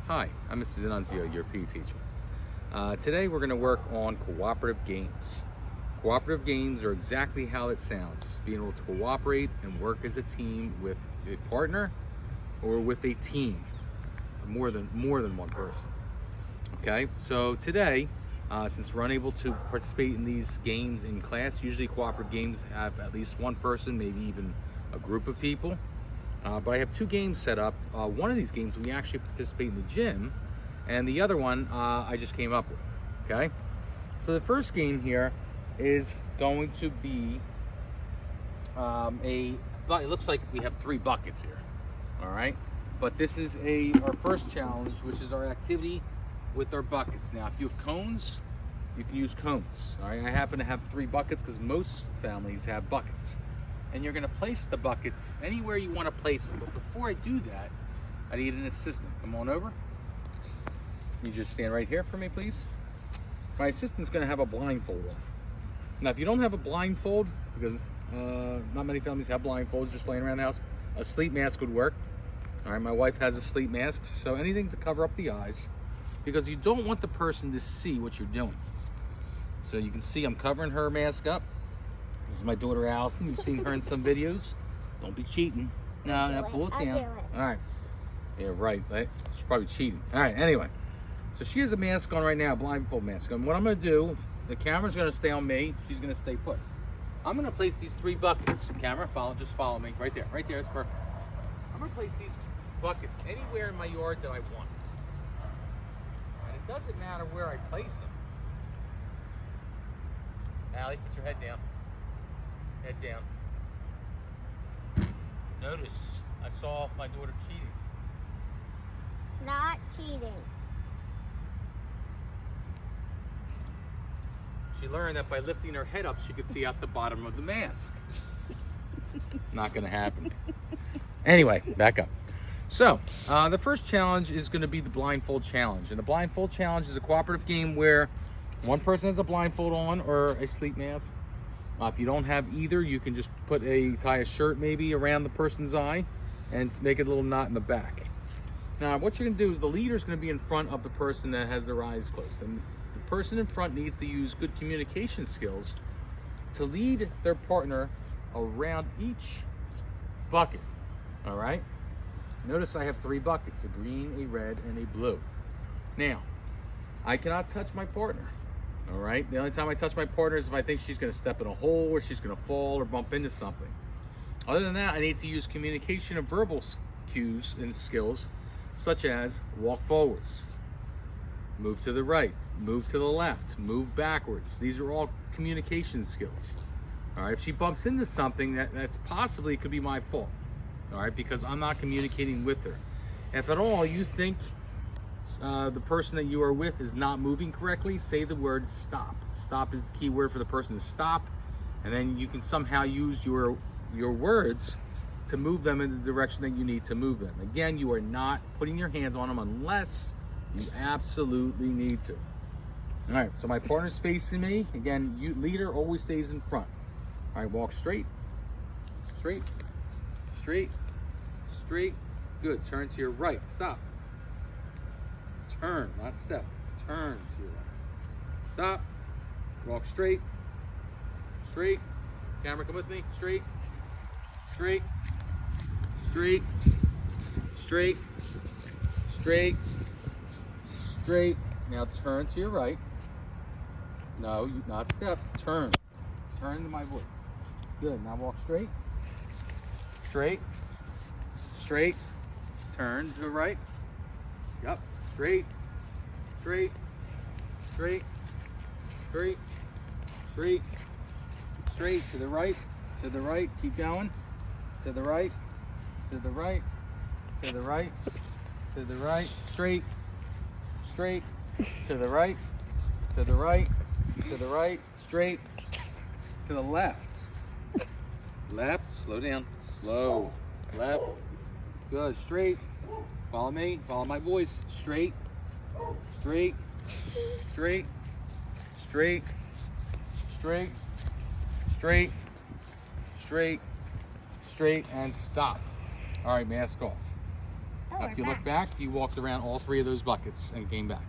Hi, I'm Mr. Zanunzio, your PE teacher. Today we're going to work on cooperative games. Cooperative games are exactly how it sounds, being able to cooperate and work as a team with a partner or with a team, more than one person. Okay, so today, since we're unable to participate in these games in class, usually cooperative games have at least one person, maybe even a group of people. But I have two games set up. One of these games we actually participate in the gym, and the other one I just came up with, okay? So the first game here is going to be it looks like we have 3 buckets here, all right? But this is our first challenge, which is our activity with our buckets. Now, if you have cones, you can use cones, all right? I happen to have 3 buckets because most families have buckets. And you're gonna place the buckets anywhere you wanna place them. But before I do that, I need an assistant. Come on over. You just stand right here for me, please. My assistant's gonna have a blindfold on. Now, if you don't have a blindfold, because not many families have blindfolds just laying around the house, a sleep mask would work. All right, my wife has a sleep mask, so anything to cover up the eyes, because you don't want the person to see what you're doing. So you can see I'm covering her mask up. This is my daughter Allison. You've seen her in some videos. Don't be cheating. No, pull it down. All right. Yeah, right. She's probably cheating. All right, anyway. So she has a mask on right now, a blindfold mask. And what I'm going to do, the camera's going to stay on me. She's going to stay put. I'm going to place these 3 buckets. Camera, just follow me. Right there. Right there. It's perfect. I'm going to place these buckets anywhere in my yard that I want. And it doesn't matter where I place them. Allie, put your head down. Head down. Notice, I saw my daughter cheating. Not cheating. She learned that by lifting her head up, she could see out the bottom of the mask. Not gonna happen. Anyway, back up. So, the first challenge is gonna be the blindfold challenge. And the blindfold challenge is a cooperative game where one person has a blindfold on or a sleep mask. If you don't have either, you can just tie a shirt maybe around the person's eye and make a little knot in the back. Now, what you're gonna do is the leader is gonna be in front of the person that has their eyes closed. And the person in front needs to use good communication skills to lead their partner around each bucket, all right? Notice I have 3 buckets, a green, a red, and a blue. Now, I cannot touch my partner. All right, the only time I touch my partner is if I think she's gonna step in a hole or she's gonna fall or bump into something. Other than that, I need to use communication and verbal cues and skills, such as walk forwards, move to the right, move to the left, move backwards. These are all communication skills. All right, if she bumps into something, that's possibly could be my fault. All right, because I'm not communicating with her. If at all you think the person that you are with is not moving correctly, say the word stop. Stop is the key word for the person to stop, and then you can somehow use your words to move them in the direction that you need to move them. Again, you are not putting your hands on them unless you absolutely need to. All right, so my partner's facing me. Again, leader always stays in front. All right, walk straight, straight, straight, straight. Good, turn to your right, stop. Turn, not step. Turn to your right. Stop. Walk straight. Straight. Camera, come with me. Straight. Straight. Straight. Straight. Straight. Straight. Now turn to your right. No, you not step. Turn. Turn to my voice. Good. Now walk straight. Straight. Straight. Turn to the right. Yep. Straight, straight, straight, straight, straight, straight, to the right, keep going, to the right, to the right, to the right, to the right, straight, straight, to the right, to the right, to the right, straight, to the left, left, slow down, slow, left, good, straight. Follow me, follow my voice. Straight, straight, straight, straight, straight, straight, straight, straight, and stop. All right, mask off. If you look back, you walked around all 3 of those buckets and came back.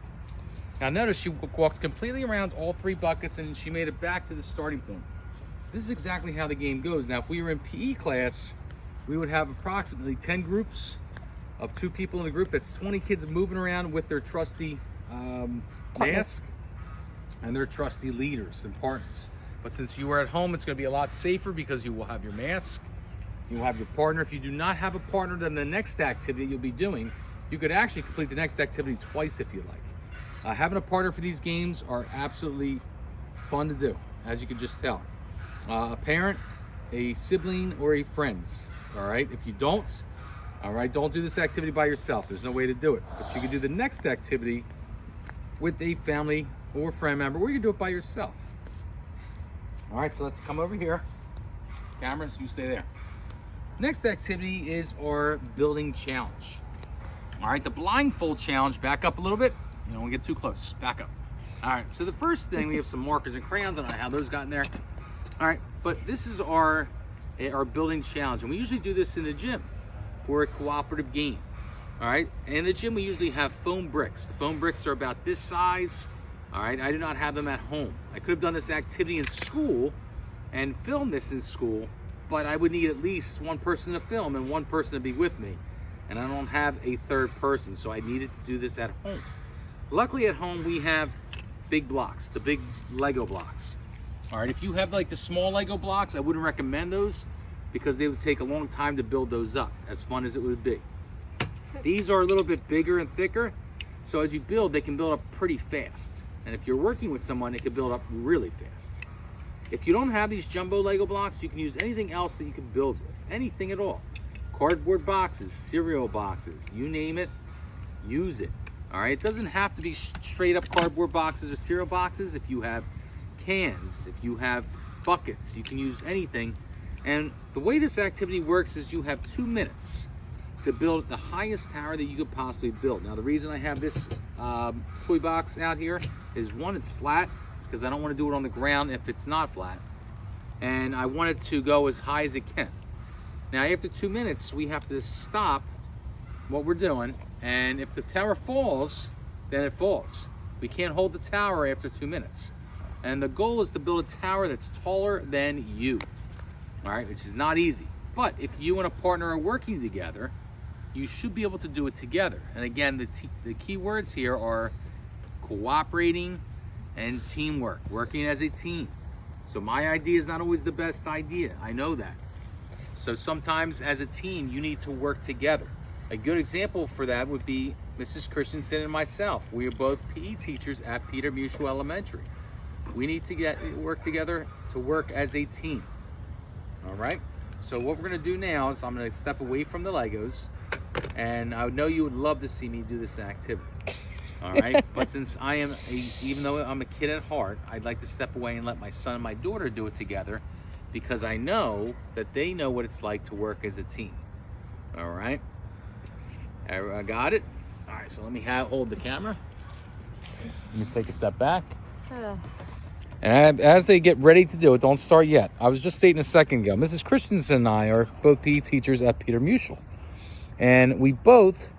Now notice she walked completely around all 3 buckets and she made it back to the starting point. This is exactly how the game goes. Now, if we were in PE class, we would have approximately 10 groups of 2 people in a group. That's 20 kids moving around with their trusty mask and their trusty leaders and partners. But since you are at home, it's going to be a lot safer because you will have your mask, you will have your partner. If you do not have a partner, then the next activity you'll be doing, you could actually complete the next activity twice if you like. Having a partner for these games are absolutely fun to do, as you can just tell. A parent, a sibling, or a friend. All right, if you don't, all right, don't do this activity by yourself. There's no way to do it. But you can do the next activity with a family or friend member, or you can do it by yourself. All right, so let's come over here. Cameras, you stay there. Next activity is our building challenge. All right, the blindfold challenge. Back up a little bit. You don't want to get too close. Back up. All right, so the first thing, we have some markers and crayons. I don't know how those got in there. All right, but this is our building challenge, and we usually do this in the gym for a cooperative game. All right, and in the gym we usually have foam bricks. The foam bricks are about this size. All right, I do not have them at home. I could have done this activity in school and filmed this in school, but I would need at least 1 person to film and 1 person to be with me, and I don't have a 3rd person, so I needed to do this at home. Luckily at home we have big blocks, the big Lego blocks. All right, if you have like the small Lego blocks, I wouldn't recommend those because they would take a long time to build those up, as fun as it would be. These are a little bit bigger and thicker, so as you build, they can build up pretty fast. And if you're working with someone, it can build up really fast. If you don't have these jumbo Lego blocks, you can use anything else that you can build with, anything at all. Cardboard boxes, cereal boxes, you name it, use it. All right, it doesn't have to be straight up cardboard boxes or cereal boxes. If you have cans, if you have buckets, you can use anything. And the way this activity works is you have 2 minutes to build the highest tower that you could possibly build. Now, the reason I have this toy box out here is 1, it's flat, because I don't want to do it on the ground if it's not flat. And I want it to go as high as it can. Now, after 2 minutes, we have to stop what we're doing. And if the tower falls, then it falls. We can't hold the tower after 2 minutes. And the goal is to build a tower that's taller than you. All right, which is not easy. But if you and a partner are working together, you should be able to do it together. And again, the key words here are cooperating and teamwork, working as a team. So my idea is not always the best idea. I know that. So sometimes as a team, you need to work together. A good example for that would be Mrs. Christensen and myself. We are both PE teachers at Peter Mutual Elementary. We need to work together to work as a team. All right? So what we're going to do now is I'm going to step away from the Legos, and I know you would love to see me do this activity. All right? But since even though I'm a kid at heart, I'd like to step away and let my son and my daughter do it together because I know that they know what it's like to work as a team. All right? I got it? All right, so let me hold the camera. Let me take a step back. And as they get ready to do it, don't start yet. I was just stating a second ago, Mrs. Christensen and I are both PE teachers at Peter Mutual. And we both,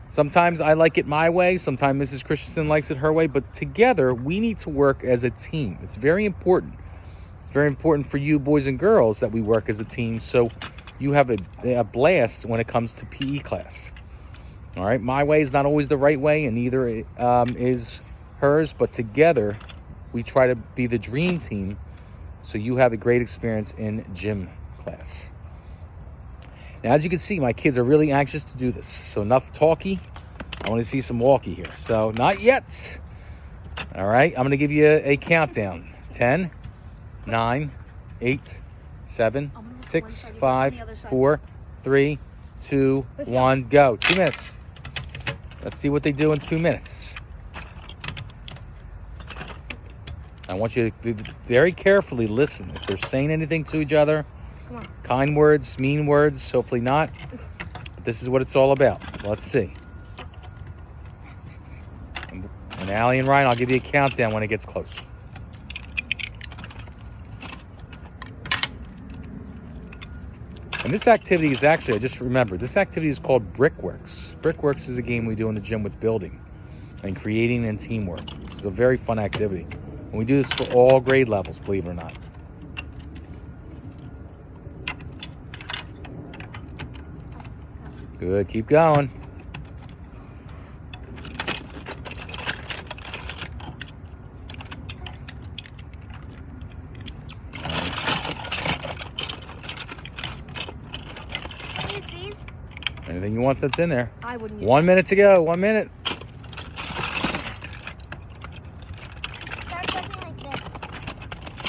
sometimes I like it my way, sometimes Mrs. Christensen likes it her way, but together we need to work as a team. It's very important. It's very important for you boys and girls that we work as a team so you have a blast when it comes to PE class. All right, my way is not always the right way, and neither is hers, but together we try to be the dream team so you have a great experience in gym class. Now, as you can see, my kids are really anxious to do this. So enough talky. I want to see some walkie here. So not yet. All right, I'm going to give you a countdown. 10, 9, 8, 7, 6, 5, 4, 3, 2, 1, go. 2 minutes. Let's see what they do in 2 minutes. I want you to very carefully listen. If they're saying anything to each other, kind words, mean words, hopefully not. But this is what it's all about. So let's see. And Allie and Ryan, I'll give you a countdown when it gets close. And this activity is actually, I just remembered, this activity is called Brickworks. Brickworks is a game we do in the gym with building and creating and teamwork. This is a very fun activity. And we do this for all grade levels, believe it or not. Good, keep going. Anything you want that's in there. I wouldn't. 1 minute to go. 1 minute. Start something like this.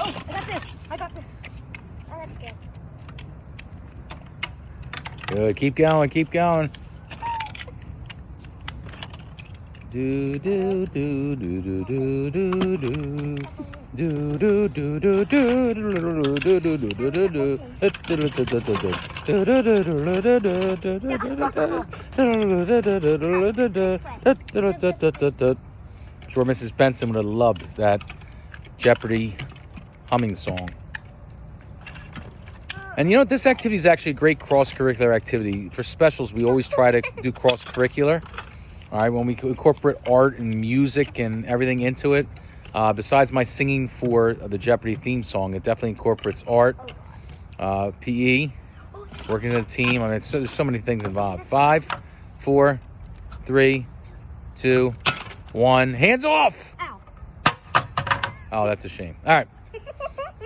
Oh, I got this. I got this. Oh, that's good. Good. Keep going. Keep going. Do do do do do do do do. Do do do do do do do do do do do. I'm sure Mrs. Benson would have loved that Jeopardy humming song. And you know what? This activity is actually a great cross-curricular activity. For specials, we always try to do cross-curricular. All right, when we incorporate art and music and everything into it. Besides my singing for the Jeopardy theme song, it definitely incorporates art, PE, working as a team. I mean, there's so many things involved. 5, 4, 3, 2, 1. Hands off! Ow. Oh, that's a shame. All right.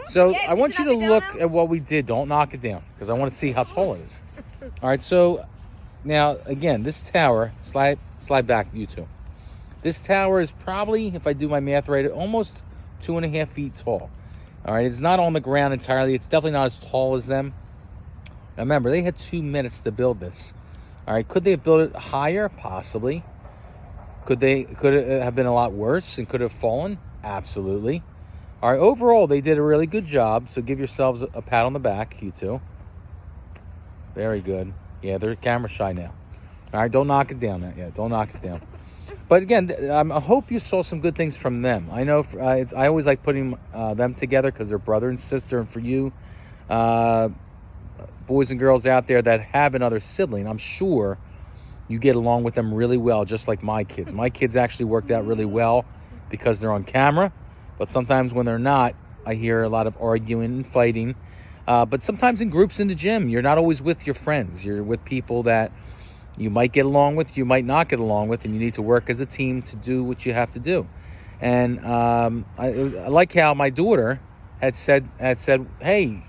So Yeah, I want you to look now? at what we did. Don't knock it down because I want to see how tall it is. All right. So now, again, this tower, slide back, you two. This tower is probably, if I do my math right, almost 2.5 feet tall. All right, it's not on the ground entirely. It's definitely not as tall as them. Now remember, they had 2 minutes to build this. All right, could they have built it higher? Possibly. Could it have been a lot worse and could have fallen? Absolutely. All right, overall, they did a really good job. So give yourselves a pat on the back, you two. Very good. Yeah, they're camera shy now. All right, don't knock it down. Yeah, don't knock it down. But again, I hope you saw some good things from them. I know I always like putting them together because they're brother and sister. And for you, boys and girls out there that have another sibling, I'm sure you get along with them really well, just like my kids. My kids actually worked out really well because they're on camera. But sometimes when they're not, I hear a lot of arguing and fighting. But sometimes in groups in the gym, you're not always with your friends. You're with people that you might get along with, you might not get along with, and you need to work as a team to do what you have to do. And I like how my daughter had said, hey,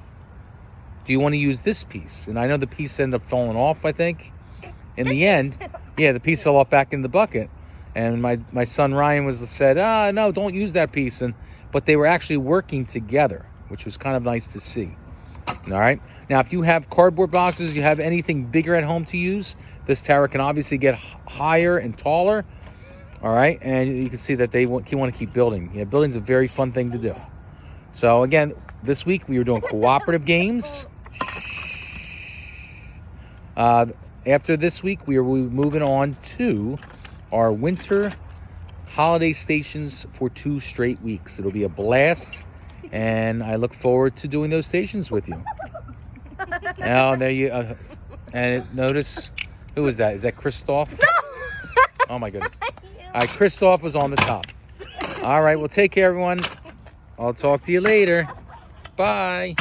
do you want to use this piece? And I know the piece ended up falling off, I think. In the end, yeah, the piece fell off back in the bucket. And my son Ryan said, no, don't use that piece. But they were actually working together, which was kind of nice to see. All right. Now, if you have cardboard boxes, you have anything bigger at home to use, this tower can obviously get higher and taller. All right. And you can see that they want to keep building. Yeah, building's a very fun thing to do. So, again, this week we were doing cooperative games. After this week, we're moving on to our winter holiday stations for 2 straight weeks. It'll be a blast. And I look forward to doing those stations with you. Now, there you and notice, who is that? Is that Christoph? Oh, my goodness. All right, Christoph was on the top. All right, well, take care, everyone. I'll talk to you later. Bye.